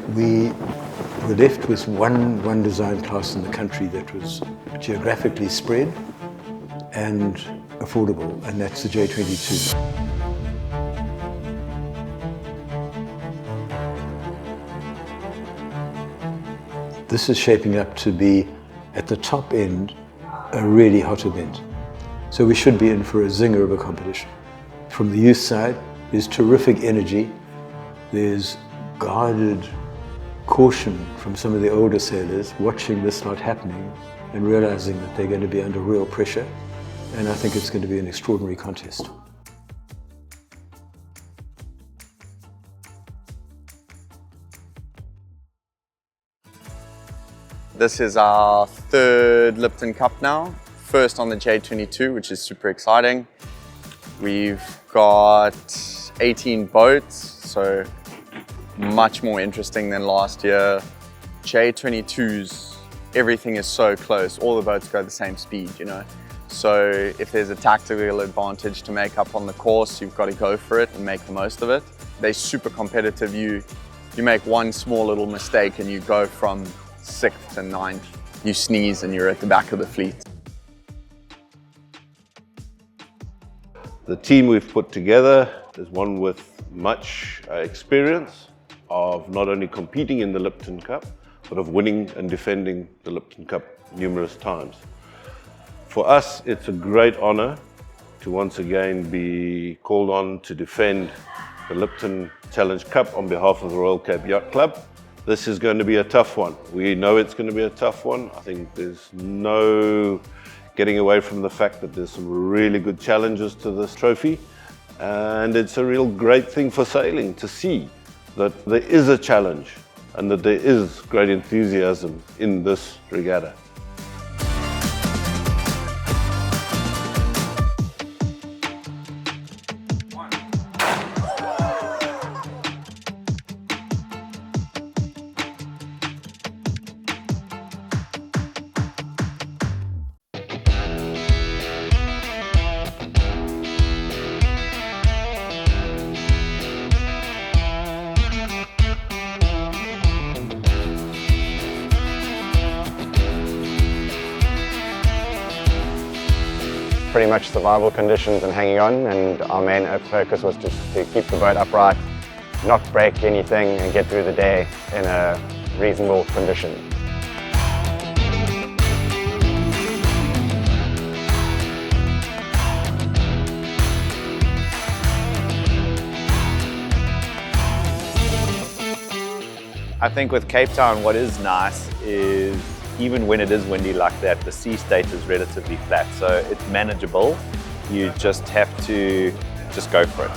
We were left with one design class in the country that was geographically spread and affordable, and that's the J22. This is shaping up to be, at the top end, a really hot event. So we should be in for a zinger of a competition. From the youth side, there's terrific energy. There's guarded caution from some of the older sailors watching this not happening and realizing that they're going to be under real pressure. And I think it's going to be an extraordinary contest. This is our third Lipton Cup now, first on the J22, which is super exciting. We've got 18 boats, so much more interesting than last year. J22s, everything is so close, all the boats go the same speed, you know. So if there's a tactical advantage to make up on the course, you've got to go for it and make the most of it. They're super competitive. You make one small little mistake and you go from 6th to 9th. You sneeze and you're at the back of the fleet. The team we've put together is one with much experience of not only competing in the Lipton Cup, but of winning and defending the Lipton Cup numerous times. For us, it's a great honor to once again be called on to defend the Lipton Challenge Cup on behalf of the Royal Cape Yacht Club. This is going to be a tough one. We know it's going to be a tough one. I think there's no getting away from the fact that there's some really good challenges to this trophy. And it's a real great thing for sailing to see that there is a challenge and that there is great enthusiasm in this regatta. Pretty much survival conditions and hanging on, and our main focus was just to keep the boat upright, not break anything and get through the day in a reasonable condition. I think with Cape Town, what is nice is even when it is windy like that, the sea state is relatively flat, so it's manageable. You just have to just go for it.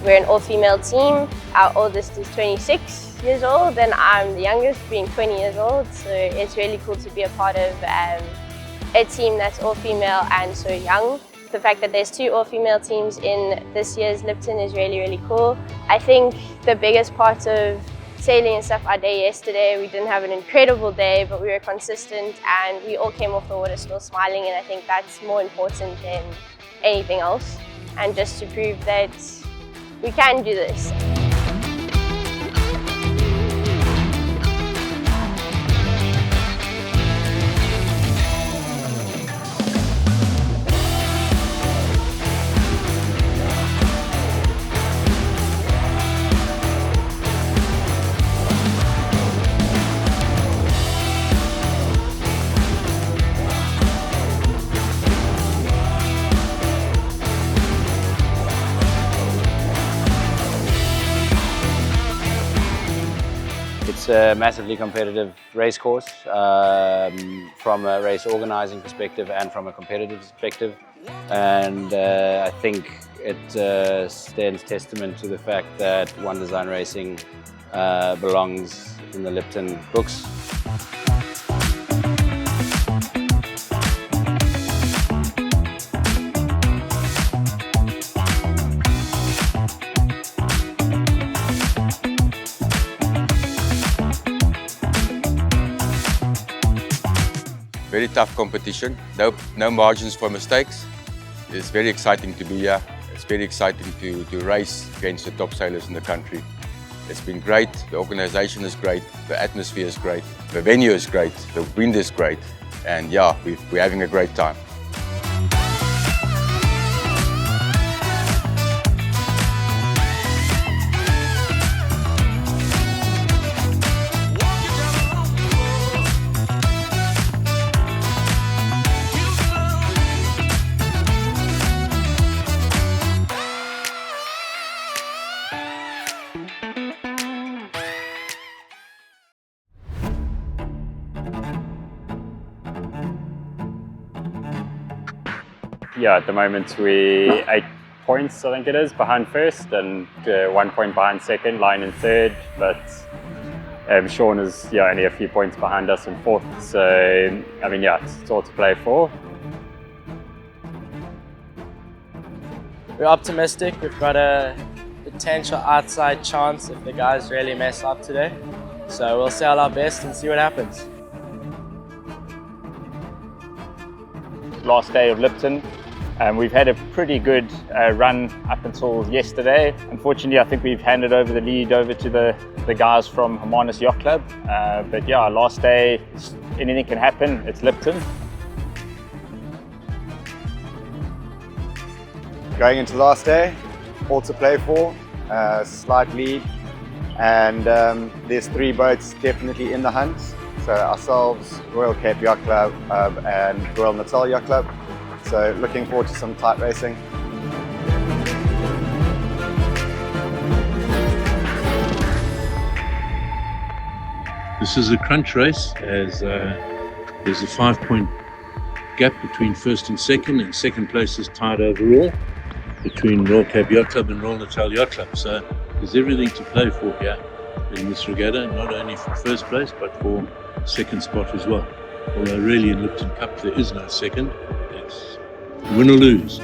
We're an all-female team. Our oldest is 26 years old and I'm the youngest, being 20 years old. So it's really cool to be a part of a team that's all-female and so young. The fact that there's 2 all-female teams in this year's Lipton is really, really cool. I think the biggest part of sailing and stuff our day yesterday, we didn't have an incredible day, but we were consistent and we all came off the water still smiling, and I think that's more important than anything else. And just to prove that we can do this. It's a massively competitive race course from a race organizing perspective and from a competitive perspective, and I think it stands testament to the fact that One Design Racing belongs in the Lipton books. very tough competition, no margins for mistakes. It's very exciting to be here. It's very exciting to race against the top sailors in the country. It's been great, the organisation is great, the atmosphere is great, the venue is great, the wind is great, and yeah, we're having a great time. Yeah, at the moment we're 8 points, I think it is, behind first, and 1 point behind second, Lion in third, but Sean is only a few points behind us in fourth, so I mean it's all to play for. We're optimistic. We've got a potential outside chance if the guys really mess up today, so we'll sail our best and see what happens. Last day of Lipton. We've had a pretty good run up until yesterday. Unfortunately, I think we've handed over the lead over to the guys from Hermanus Yacht Club. But yeah, last day, anything can happen. It's Lipton. Going into last day, all to play for, slight lead, and there's 3 boats definitely in the hunt. So ourselves, Royal Cape Yacht Club and Royal Natal Yacht Club. So looking forward to some tight racing. This is a crunch race, as there's a 5-point gap between first and second place is tied overall between Royal Cape Yacht Club and Royal Natal Yacht Club. So there's everything to play for here in this regatta, not only for first place but for second spot as well. Although really in Lipton Cup there is no second. It's win or lose.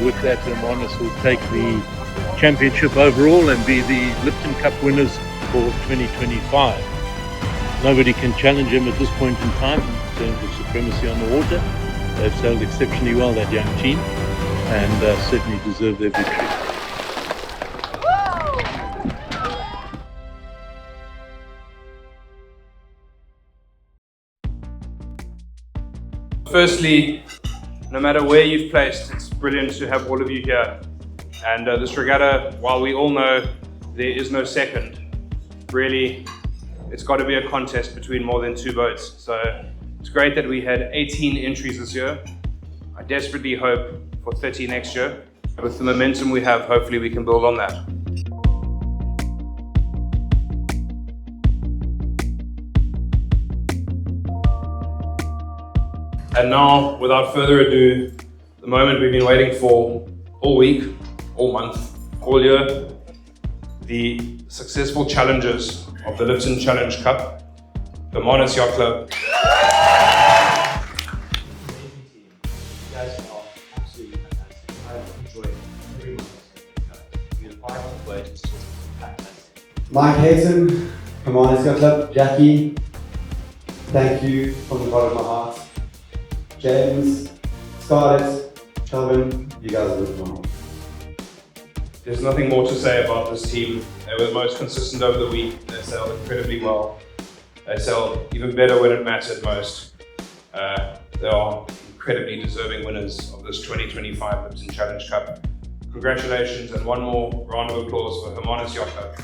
With that, Hermanus will take the championship overall and be the Lipton Cup winners for 2025. Nobody can challenge him at this point in time in terms of supremacy on the water. They've sailed exceptionally well, that young team, and certainly deserve their victory. Firstly, no matter where you've placed, it's brilliant to have all of you here. And this regatta, while we all know there is no second, really, it's got to be a contest between more than 2 boats. So it's great that we had 18 entries this year. I desperately hope for 30 next year. With the momentum we have, hopefully we can build on that. And now, without further ado, the moment we've been waiting for all week, all month, all year, the successful challengers of the Lipton Challenge Cup, the Hermanus Yacht Club. You guys are absolutely fantastic. I've enjoyed every one of you. The final word is just fantastic. Mike Hayton, Hermanus Yacht Club, Jackie, thank you from the bottom of my heart. James, Scarlett, Kelvin, you guys are phenomenal. There's nothing more to say about this team. They were the most consistent over the week. They sailed incredibly well. They sailed even better when it mattered most. They are incredibly deserving winners of this 2025 Lipton Challenge Cup. Congratulations and one more round of applause for Hermanus Yacht Club.